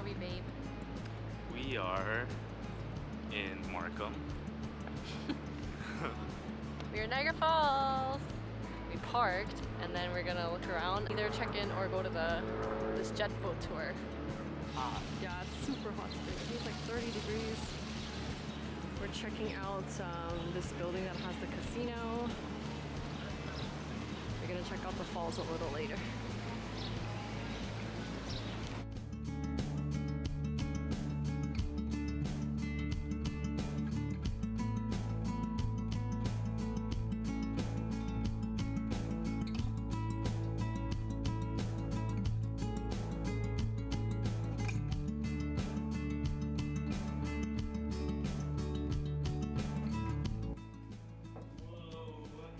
are we, babe? We are in Markham. We're in Niagara Falls. We parked and then we're gonna look around, either check in or go to this jet boat tour. Yeah, it's super hot today. I think it's like 30 degrees. We're checking out this building that has the casino. We're gonna check out the falls a little later.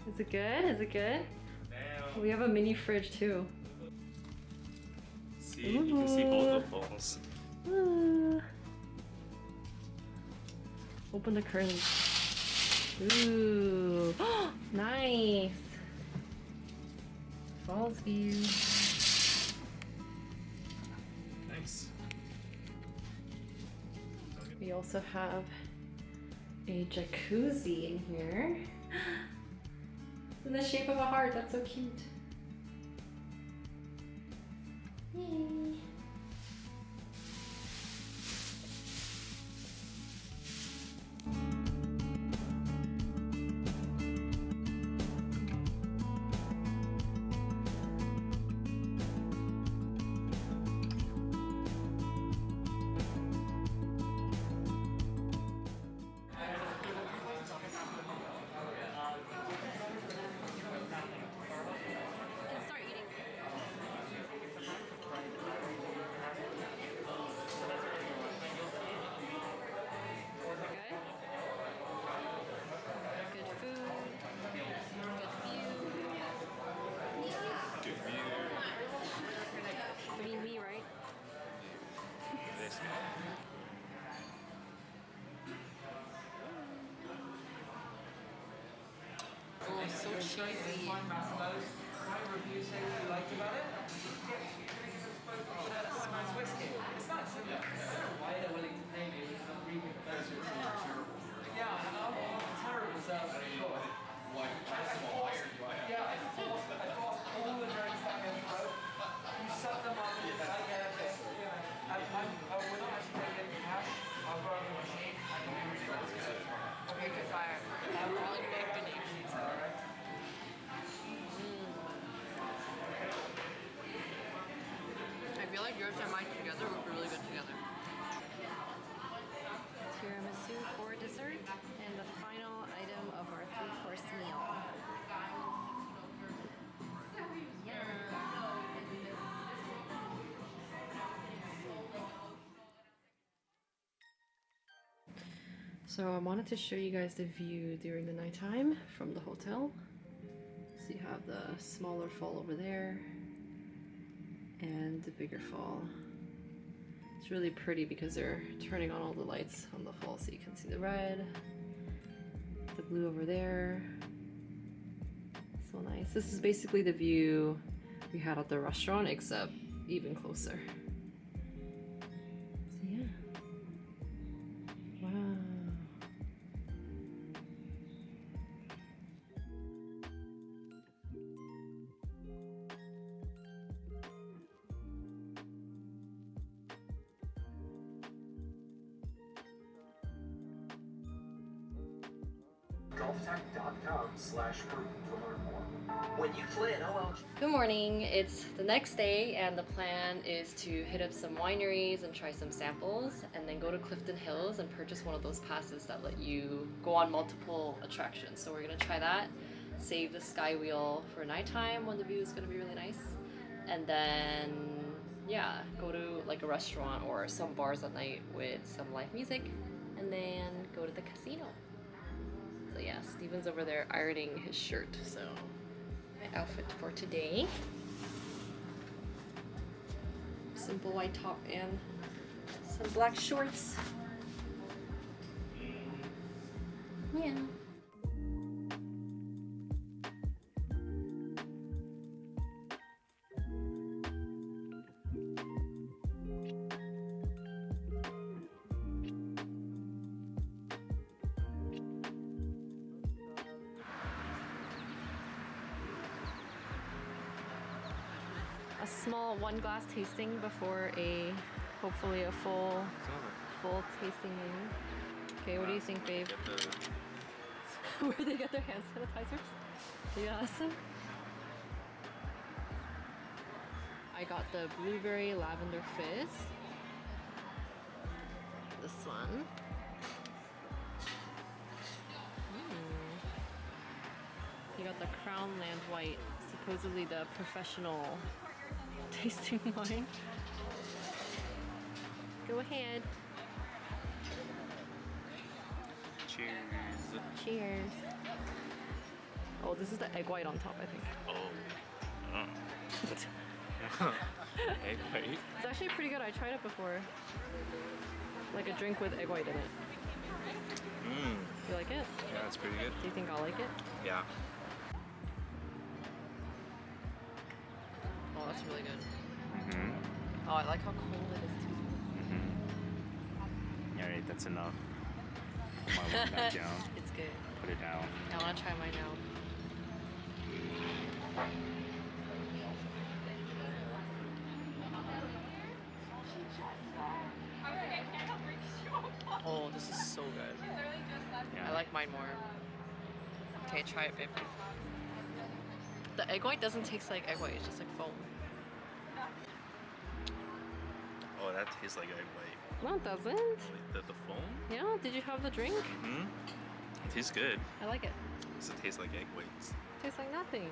Is it good? Is it good? Damn. We have a mini fridge too. See, you can see both the falls. Open the curtains. Ooh, nice. Falls view. Nice. We also have a jacuzzi in here. It's in the shape of a heart. That's so cute. Yay. Good view. You mean me, right? This guy. Oh, so cheesy. Review say what you liked about it. It's whiskey. It's nice, isn't it? Why they're willing to pay me because I'm reading the best. Yeah, terrible service. Yeah, I thought all the drinks that I wrote, you set them up, I get it. We're not actually taking it in cash. I'll go on the machine. I can do it. Okay, good fire. Really big donations, alright? I feel like yours and mine together would be really good together. Tiramisu for dessert and the final item of our 3-course meal. So I wanted to show you guys the view during the nighttime from the hotel. So you have the smaller fall over there and the bigger fall. It's really pretty because they're turning on all the lights on the fall so you can see the red, the blue over there. So nice. This is basically the view we had at the restaurant except even closer. So yeah. Wow. golftech.com/group to learn more. When you play an OLG. Good morning. It's the next day and the plan is to hit up some wineries and try some samples and then go to Clifton Hills and purchase one of those passes that let you go on multiple attractions. So we're gonna try that, save the sky wheel for nighttime when the view is gonna be really nice, and then yeah, go to like a restaurant or some bars at night with some live music, and then go to the casino. So yeah, Steven's over there ironing his shirt, so my outfit for today. Simple white top and some black shorts. Yeah. a small 1 glass tasting before hopefully a full tasting maybe. Okay, what do you think, babe? Get the Where they get their hand sanitizers? You ask them? I got the blueberry lavender fizz. This one. You got the Crown Land White, supposedly the professional tasting wine. Go ahead. cheers. Cheers. Oh, this is the egg white on top, I think. Egg white. It's actually pretty good. I tried it before. Like a drink with egg white in it. Mmm. You like it? Yeah, it's pretty good. Do you think I'll like it? Yeah. Oh, that's really good. Mm-hmm. Oh, I like how cold it is too. Mm-hmm. Alright, that's enough. Put my one back down. It's good. Put it down. I want to try mine now. Oh, this is so good. Yeah. I like mine more. Okay, try it, babe. The egg white doesn't taste like egg white, it's just like foam. Oh, that tastes like egg white. No, it doesn't. Like the foam? Yeah, did you have the drink? Hmm. It tastes good. I like it. Does it taste like egg whites? Tastes like nothing.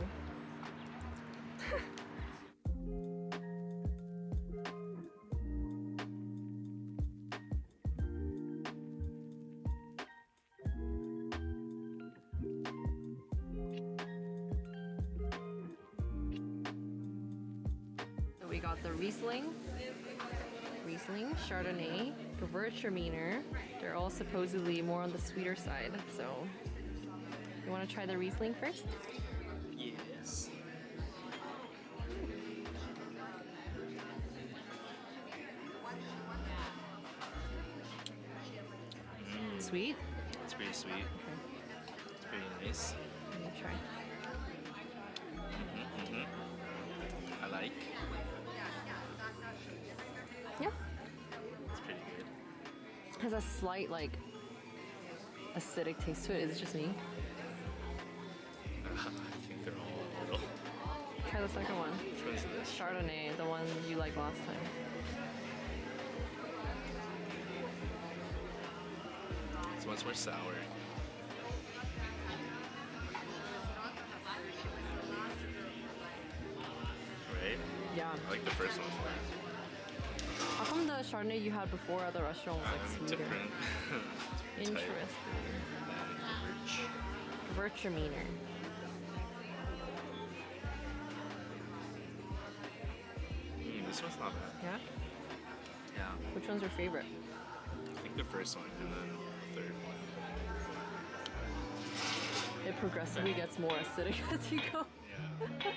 So we got the Riesling, Chardonnay, Gewürztraminer. They're all supposedly more on the sweeter side. So, you want to try the Riesling first? Yes. Sweet? It's pretty sweet. Okay, It's pretty nice. let me try. I like. Yeah. It's pretty good. Has a slight like acidic taste to it. Is it just me? I think they're all a little. Try the second one. Which one's this? Chardonnay, the one you liked last time. This one's more sour. Right? Yeah. I like the first one more. How come the Chardonnay you had before at the restaurant was like sweeter? Different. Interesting. Gewürztraminer. This one's not bad. Yeah? Yeah. Which one's your favorite? I think the first one and then the third one. It progressively gets more acidic as you go. Yeah.